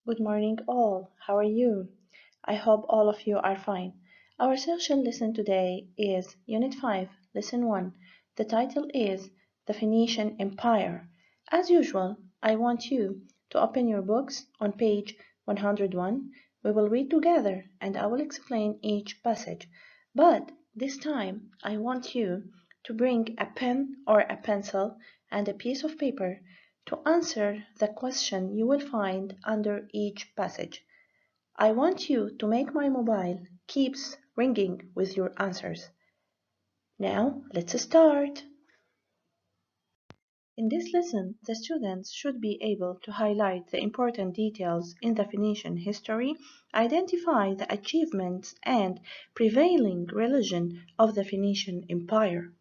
Good morning, all. How are you? I hope all of you are fine. Our social lesson today is Unit 5, Lesson 1. The title is The Phoenician Empire. As usual, I want you to open your books on page 101. We will read together and I will explain each passage. But this time, I want you to bring a pen or a pencil and a piece of paper to answer the question you will find under each passage. I want you to make my mobile keeps ringing with your answers. Now, let's start. In this lesson, the students should be able to highlight the important details in the Phoenician history, identify the achievements and prevailing religion of the Phoenician Empire.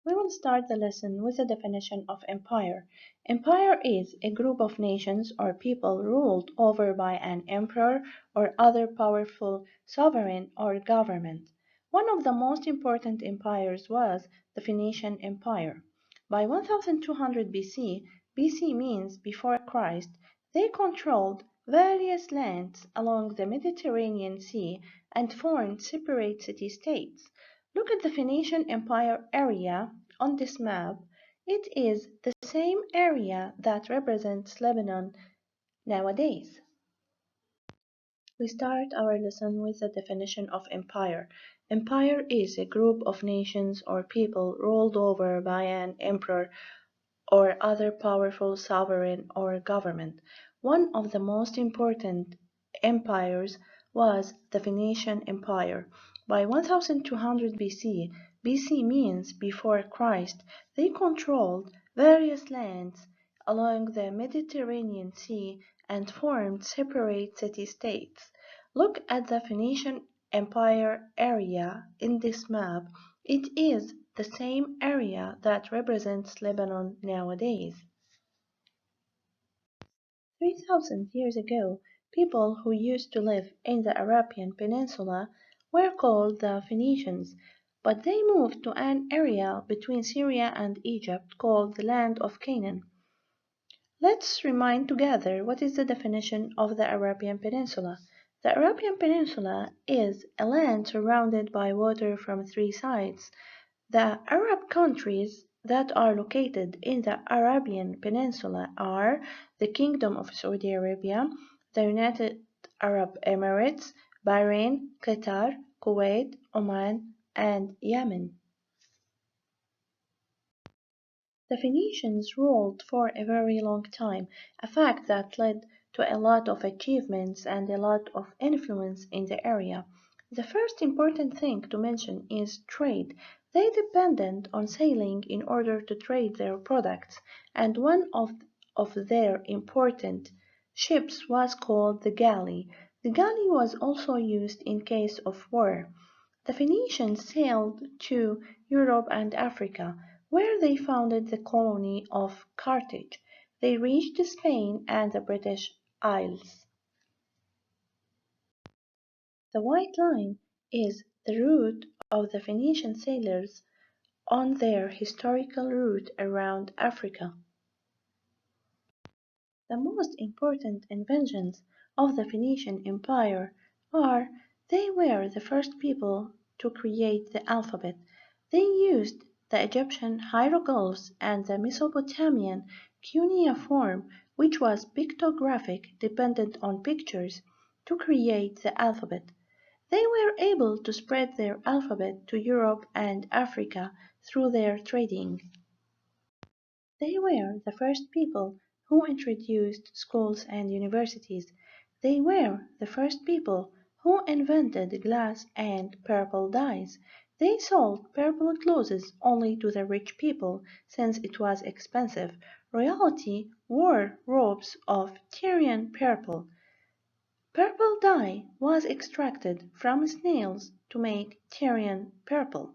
We will start the lesson with a definition of empire. Empire is a group of nations or people ruled over by an emperor or other powerful sovereign or government. One of the most important empires was the Phoenician Empire. By 1200 BC, BC means before Christ, they controlled various lands along the Mediterranean Sea and formed separate city-states. Look at the Phoenician Empire area on this map. It is the same area that represents Lebanon nowadays. We start our lesson with the definition of empire. Empire is a group of nations or people ruled over by an emperor or other powerful sovereign or government. One of the most important empires was the Phoenician Empire. By 1200 BC, BC means before Christ, they controlled various lands along the Mediterranean Sea and formed separate city-states. Look at the Phoenician Empire area in this map. It is the same area that represents Lebanon nowadays. 3,000 years ago, people who used to live in the Arabian Peninsula were called the Phoenicians, but they moved to an area between Syria and Egypt called the Land of Canaan. Let's remind together what is the definition of the Arabian Peninsula. The Arabian Peninsula is a land surrounded by water from three sides. The Arab countries that are located in the Arabian Peninsula are the Kingdom of Saudi Arabia, the United Arab Emirates, Bahrain, Qatar, Kuwait, Oman, and Yemen. The Phoenicians ruled for a very long time, a fact that led to a lot of achievements and a lot of influence in the area. The first important thing to mention is trade. They depended on sailing in order to trade their products, and one of their important ships was called the galley. The galley was also used in case of war. The Phoenicians sailed to Europe and Africa, where they founded the colony of Carthage. They reached Spain and the British Isles. The white line is the route of the Phoenician sailors on their historical route around Africa. The most important inventions of the Phoenician Empire are they were the first people to create the alphabet. They used the Egyptian hieroglyphs and the Mesopotamian cuneiform, which was pictographic, dependent on pictures, to create the alphabet. They were able to spread their alphabet to Europe and Africa through their trading. They were the first people who introduced schools and universities. They were the first people who invented glass and purple dyes. They sold purple clothes only to the rich people, since it was expensive. Royalty wore robes of Tyrian purple. Purple dye was extracted from snails to make Tyrian purple.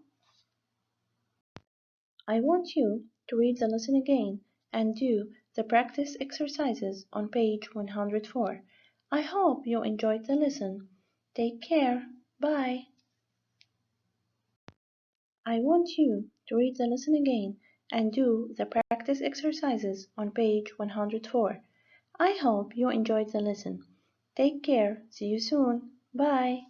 I want you to read the lesson again and do the practice exercises on page 104. I hope you enjoyed the lesson. Take care. Bye. I want you to read the lesson again and do the practice exercises on page 104. I hope you enjoyed the lesson. Take care. See you soon. Bye.